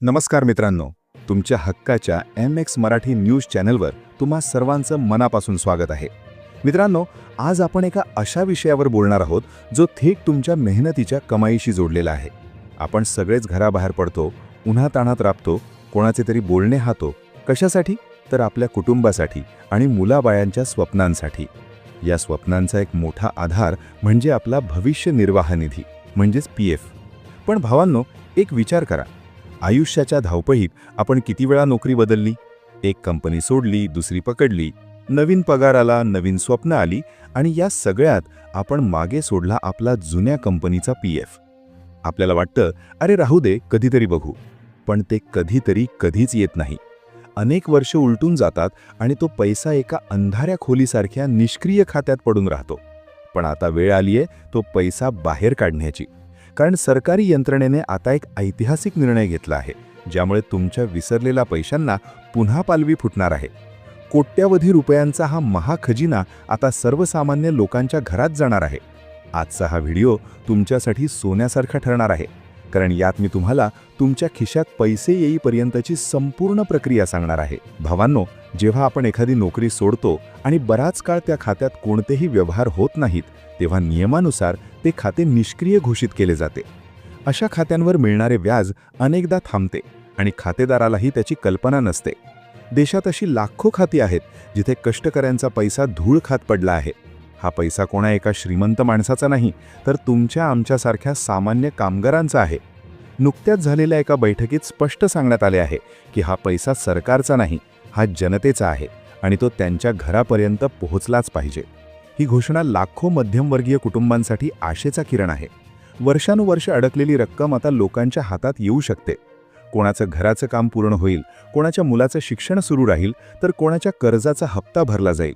नमस्कार मित्रांनो, तुमच्या हक्काच्या MX मराठी न्यूज चॅनलवर तुम्हा सर्वांचं मनापासून स्वागत आहे. मित्रांनो, आज आपण एका अशा विषयावर बोलणार आहोत जो थेट तुमच्या मेहनतीच्या कमाईशी जोडलेला आहे. आपण सगळेच घराबाहेर पडतो, उन्हातान्हात राबतो, कोणाचे तरी बोलणे हातो. कशासाठी? तर आपल्या कुटुंबासाठी आणि मुलाबाळांच्या स्वप्नांसाठी. या स्वप्नांचा एक मोठा आधार म्हणजे आपला भविष्य निर्वाह निधी म्हणजेच PF. पण भावांनो, एक विचार करा, आयुष्याच्या धावपळीत आपण किती वेळा नोकरी बदलली, एक कंपनी सोडली, दुसरी पकडली, नवीन पगार आला, नवीन स्वप्न आली आणि या सगळ्यात आपण मागे सोडला आपला जुन्या कंपनीचा PF. आपल्याला वाटतं, अरे राहू दे, कधीतरी बघू. पण ते कधीतरी कधीच येत नाही. अनेक वर्ष उलटून जातात आणि तो पैसा एका अंधाऱ्या खोलीसारख्या निष्क्रिय खात्यात पडून राहतो. पण आता वेळ आलीये तो पैसा बाहेर काढण्याची. कारण सरकारी यंत्रणेने आता एक ऐतिहासिक निर्णय घेतला आहे, ज्यामुळे तुमच्या विसरलेल्या पैशांना पुन्हा पालवी फुटणार आहे. कोट्यावधी रुपयांचा हा महाखजिना आता सर्वसामान्य लोकांच्या घरात जाणार आहे. आजचा हा व्हिडिओ तुमच्यासाठी सोन्यासारखा ठरणार आहे, कारण यात मी तुम्हाला तुमच्या खिशात पैसे येईपर्यंतची संपूर्ण प्रक्रिया सांगणार आहे. भावांनो, जेव्हा आपण एखादी नोकरी सोडतो आणि बराच काळ त्या खात्यात कोणतेही व्यवहार होत नाहीत, तेव्हा नियमानुसार ते खाते निष्क्रिय घोषित केले जाते. अशा खात्यांवर मिळणारे व्याज अनेकदा थांबते आणि खातेदारालाही त्याची कल्पना नसते. देशात अशी लाखो खाती आहेत जिथे कष्टकऱ्यांचा पैसा धूळ खात पडला आहे. हा पैसा कोणा एका श्रीमंत माणसाचा नाही, तर तुमच्या आमच्यासारख्या सामान्य कामगारांचा आहे. नुकत्याच झालेल्या एका बैठकीत स्पष्ट सांगण्यात आले आहे की हा पैसा सरकारचा नाही, हा जनतेचा आहे आणि तो त्यांच्या घरापर्यंत पोहोचलाच पाहिजे. ही घोषणा लाखो मध्यमवर्गीय कुटुंबांसाठी आशेचा किरण आहे. वर्षानुवर्ष अडकलेली रक्कम आता लोकांच्या हातात येऊ शकते. कोणाचं घराचं काम पूर्ण होईल, कोणाच्या मुलाचं शिक्षण सुरू राहील, तर कोणाच्या कर्जाचा हप्ता भरला जाईल.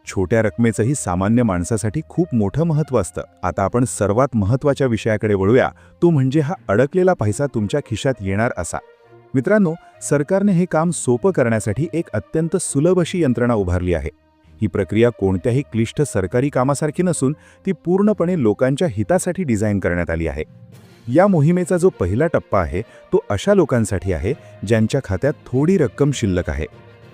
छोट्या रकमेचंही सामान्य माणसासाठी खूप मोठं महत्त्व असतं. आता आपण सर्वात महत्त्वाच्या विषयाकडे वळूया, तो म्हणजे हा अडकलेला पैसा तुमच्या खिशात येणार असा. मित्रांनो, सरकारने हे काम सोपं करण्यासाठी एक अत्यंत सुलभ अशी यंत्रणा उभारली आहे. ही प्रक्रिया कोणत्याही क्लिष्ट सरकारी कामासारखी नसून ती पूर्णपणे लोकांच्या हितासाठी डिझाईन करण्यात आली आहे. या मोहिमेचा जो पहिला टप्पा आहे तो अशा लोकांसाठी आहे ज्यांच्या खात्यात थोडी रक्कम शिल्लक आहे.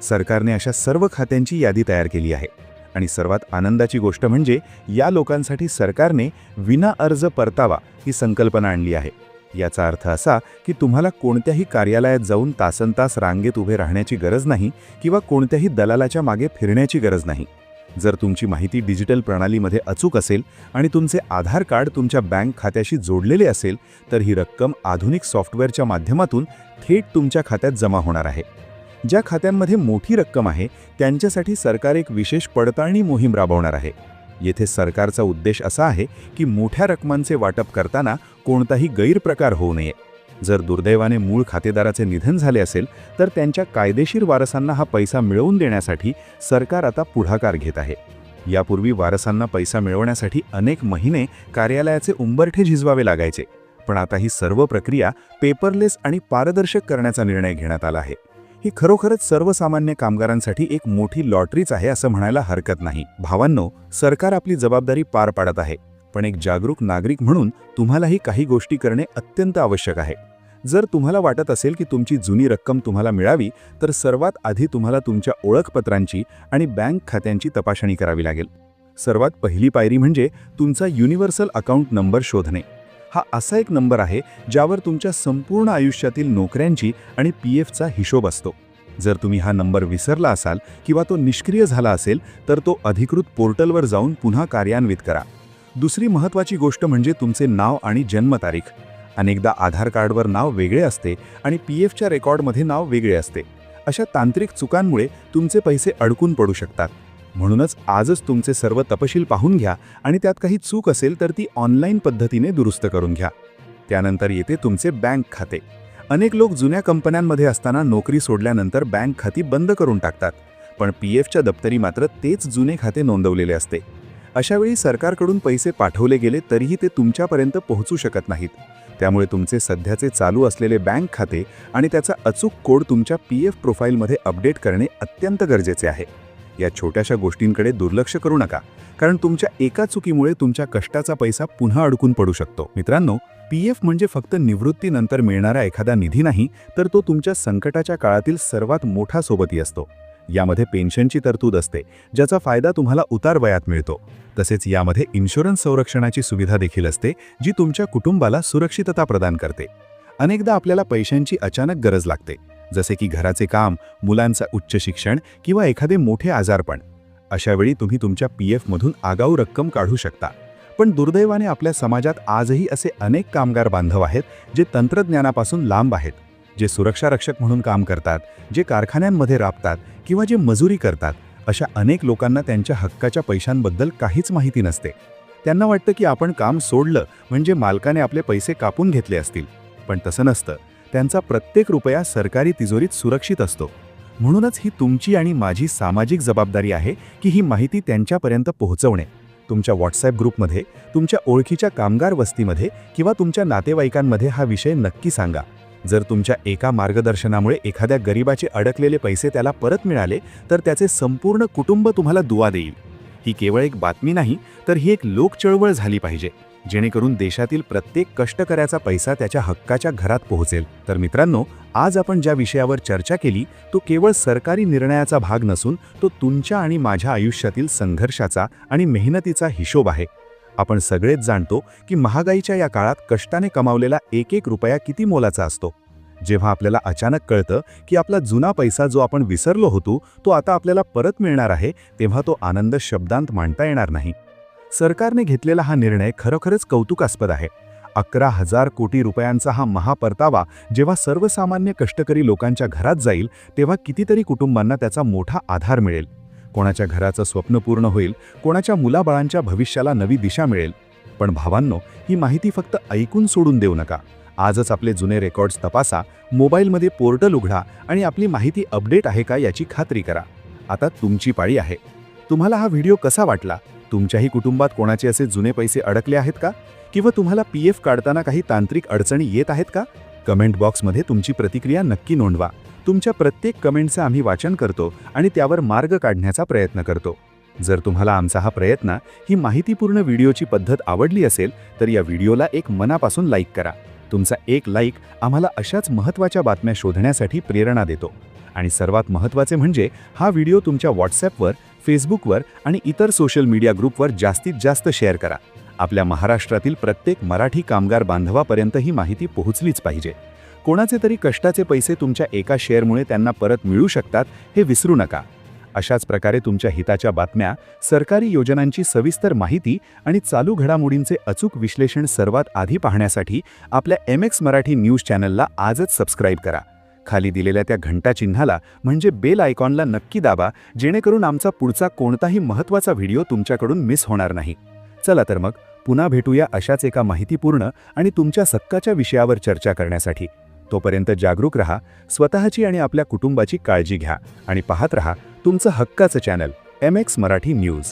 सरकारने अशा सर्व खात्यांची यादी तयार केली आहे आणि सर्वात आनंदाची गोष्ट म्हणजे या लोकांसाठी सरकारने विना अर्ज परतावा ही संकल्पना आणली आहे. याचा अर्थ असा की तुम्हाला कोणत्याही कार्यालयात जाऊन तासनतास रांगेत उभे राहण्याची गरज नाही किंवा कोणत्याही दलालाच्या मागे फिरण्याची गरज नाही. जर तुमची माहिती डिजिटल प्रणालीमध्ये अचूक असेल आणि तुमचे आधार कार्ड तुमच्या बँक खात्याशी जोडलेले असेल, तर ही रक्कम आधुनिक सॉफ्टवेअरच्या माध्यमातून थेट तुमच्या खात्यात जमा होणार आहे. ज्या खात्यांमध्ये मोठी रक्कम आहे त्यांच्यासाठी सरकार एक विशेष पडताळणी मोहीम राबवणार आहे. येथे सरकारचा उद्देश असा आहे की मोठ्या रकमांचे वाटप करताना कोणताही गैरप्रकार होऊ नये. जर दुर्दैवाने मूळ खातेदाराचे निधन झाले असेल तर त्यांच्या कायदेशीर वारसांना हा पैसा मिळवून देण्यासाठी सरकार आता पुढाकार घेत आहे. यापूर्वी वारसांना पैसा मिळवण्यासाठी अनेक महिने कार्यालयाचे उंबरठे झिजवावे लागायचे, पण आता ही सर्व प्रक्रिया पेपरलेस आणि पारदर्शक करण्याचा निर्णय घेण्यात आला आहे. ही खरोखरच सर्वसामान्य कामगारांसाठी एक मोठी लॉटरीच आहे असं म्हणायला हरकत नाही. भावांनो, सरकार आपली जबाबदारी पार पाडत आहे, पण एक जागरूक नागरिक म्हणून तुम्हालाही काही गोष्टी करणे अत्यंत आवश्यक आहे. जर तुम्हाला वाटत असेल की तुमची जुनी रक्कम तुम्हाला मिळावी, तर सर्वात आधी तुम्हाला तुमच्या ओळखपत्रांची आणि बँक खात्यांची तपासणी करावी लागेल. सर्वात पहिली पायरी म्हणजे तुमचा युनिव्हर्सल अकाउंट नंबर शोधणे. हा असा एक नंबर आहे ज्यावर तुमच्या संपूर्ण आयुष्यातील नोकऱ्यांची आणि PFचा हिशोब असतो. जर तुम्ही हा नंबर विसरला असाल किंवा तो निष्क्रिय झाला असेल तर तो अधिकृत पोर्टलवर जाऊन पुन्हा कार्यान्वित करा. दुसरी महत्त्वाची गोष्ट म्हणजे तुमचे नाव आणि जन्मतारीख. अनेकदा आधार कार्डवर नाव वेगळे असते आणि PFच्या रेकॉर्डमध्ये नाव वेगळे असते. अशा तांत्रिक चुकांमुळे तुमचे पैसे अडकून पडू शकतात. म्हणूनच आजच तुमचे सर्व तपशील पाहून घ्या आणि त्यात काही चूक असेल तर ती ऑनलाईन पद्धतीने दुरुस्त करून घ्या. त्यानंतर येते तुमचे बँक खाते. अनेक लोक जुन्या कंपन्यांमध्ये असताना नोकरी सोडल्यानंतर बँक खाती बंद करून टाकतात, पण PFच्या दप्तरी मात्र तेच जुने खाते नोंदवलेले असते. अशावेळी सरकारकडून पैसे पाठवले गेले तरीही ते तुमच्यापर्यंत पोहोचू शकत नाहीत. त्यामुळे तुमचे सध्याचे चालू असलेले बँक खाते आणि त्याचा अचूक कोड तुमच्या PF प्रोफाईलमध्ये अपडेट करणे अत्यंत गरजेचे आहे. या छोट्याशा गोष्टींकडे दुर्लक्ष करू नका, कारण तुमच्या एका चुकीमुळे तुमच्या कष्टाचा पैसा पुन्हा अडकून पडू शकतो. मित्रांनो, पी-एफ म्हणजे फक्त निवृत्तीनंतर मिळणारा एखादा निधी नाही, तर तो तुमच्या संकटाच्या काळातील सर्वात मोठा सोबती असतो. यामध्ये पेन्शनची तरतूद असते, ज्याचा फायदा तुम्हाला उतार वयात मिळतो. तसेच यामध्ये इन्शुरन्स संरक्षणाची सुविधा देखील असते, जी तुमच्या कुटुंबाला सुरक्षितता प्रदान करते. अनेकदा आपल्याला पैशांची अचानक गरज लागते, जसे की घराचे काम, मुलांचं उच्च शिक्षण किंवा एखादे मोठे आजारपण. अशावेळी तुम्ही तुमच्या पी-एफमधून आगाऊ रक्कम काढू शकता. पण दुर्दैवाने आपल्या समाजात आजही असे अनेक कामगार बांधव आहेत, जे तंत्रज्ञानापासून लांब आहेत, जे सुरक्षा रक्षक म्हणून काम करतात, जे कारखान्यांमध्ये राबतात किंवा जे मजुरी करतात. अशा अनेक लोकांना त्यांच्या हक्काच्या पैशांबद्दल काहीच माहिती नसते. त्यांना वाटतं की आपण काम सोडलं म्हणजे मालकाने आपले पैसे कापून घेतले असतील. पण तसं नसतं. त्यांचा प्रत्येक रुपया सरकारी तिजोरीत सुरक्षित असतो. म्हणूनच ही तुमची आणि माझी सामाजिक जबाबदारी आहे की ही माहिती त्यांच्यापर्यंत पोहोचवणे. तुमच्या व्हॉट्सॲप ग्रुपमध्ये, तुमच्या ओळखीच्या कामगार वस्तीमध्ये किंवा तुमच्या नातेवाईकांमध्ये हा विषय नक्की सांगा. जर तुमच्या एका मार्गदर्शनामुळे एखाद्या गरिबाचे अडकलेले पैसे त्याला परत मिळाले, तर त्याचे संपूर्ण कुटुंब तुम्हाला दुवा देईल. ही केवळ एक बातमी नाही, तर ही एक लोकचळवळ झाली पाहिजे, जेणेकरून देशातील प्रत्येक कष्टकऱ्याचा पैसा त्याच्या हक्काच्या घरात पोहोचेल. तर मित्रांनो, आज आपण ज्या विषयावर चर्चा केली, तो केवळ सरकारी निर्णयाचा भाग नसून तो तुमच्या आणि माझ्या आयुष्यातील संघर्षाचा आणि मेहनतीचा हिशोब आहे. आपण सगळेच जाणतो की महागाईच्या या काळात कष्टाने कमावलेला एक एक रुपया किती मोलाचा असतो. जेव्हा आपल्याला अचानक कळतं की आपला जुना पैसा जो आपण विसरलो होतो, तो आता आपल्याला परत मिळणार आहे, तेव्हा तो आनंद शब्दांत मांडता येणार नाही. सरकारने घेतलेला हा निर्णय खरोखरच कौतुकास्पद आहे. 11,000 कोटी रुपयांचा हा महापरतावा जेव्हा सर्वसामान्य कष्टकरी लोकांच्या घरात जाईल, तेव्हा कितीतरी कुटुंबांना त्याचा मोठा आधार मिळेल. कोणाच्या घराचं स्वप्न पूर्ण होईल, कोणाच्या मुलाबाळांच्या भविष्याला नवी दिशा मिळेल. पण भावांनो, ही माहिती फक्त ऐकून सोडून देऊ नका. आजच आपले जुने रेकॉर्ड्स तपासा, मोबाईलमध्ये पोर्टल उघडा आणि आपली माहिती अपडेट आहे का याची खात्री करा. आता तुमची पाळी आहे. तुम्हाला हा व्हिडिओ कसा वाटला? तुमच्याही कुटुंबात कोणाचे असे जुने पैसे अडकले आहेत का? किंवा तुम्हाला पी-एफ काढताना काही तांत्रिक अडचणी येत आहेत का? कमेंट बॉक्समध्ये तुमची प्रतिक्रिया नक्की नोंदवा. तुमच्या प्रत्येक कमेंटचं आम्ही वाचन करतो आणि त्यावर मार्ग काढण्याचा प्रयत्न करतो. जर तुम्हाला आमचा हा प्रयत्न, ही माहितीपूर्ण व्हिडिओची पद्धत आवडली असेल, तर या व्हिडिओला एक मनापासून लाईक करा. तुमचा एक लाईक आम्हाला अशाच महत्त्वाच्या बातम्या शोधण्यासाठी प्रेरणा देतो. आणि सर्वात महत्त्वाचे म्हणजे हा व्हिडिओ तुमच्या व्हॉट्सॲपवर, फेसबुकवर आणि इतर सोशल मीडिया ग्रुपवर जास्तीत जास्त शेअर करा. आपल्या महाराष्ट्रातील प्रत्येक मराठी कामगार बांधवापर्यंत ही माहिती पोहोचलीच पाहिजे. कोणाचे तरी कष्टाचे पैसे तुमच्या एका शेअरमुळे त्यांना परत मिळू शकतात, हे विसरू नका. अशाच प्रकारे तुमच्या हिताच्या बातम्या, सरकारी योजनांची सविस्तर माहिती आणि चालू घडामोडींचे अचूक विश्लेषण सर्वात आधी पाहण्यासाठी आपल्या MX मराठी न्यूज चॅनलला आजच सबस्क्राईब करा. खाली दिलेल्या त्या घंटा चिन्हाला म्हणजे बेल आयकॉनला नक्की दाबा, जेणेकरून आमचा पुढचा कोणताही महत्त्वाचा व्हिडिओ तुमच्याकडून मिस होणार नाही. चला तर मग पुन्हा भेटूया अशाच एका माहितीपूर्ण आणि तुमच्या हक्काच्या विषयावर चर्चा करण्यासाठी. तोपर्यंत जागरूक रहा, स्वतःची आणि आपल्या कुटुंबाची काळजी घ्या आणि पाहत रहा तुमचं हक्काचं चॅनल MX मराठी न्यूज.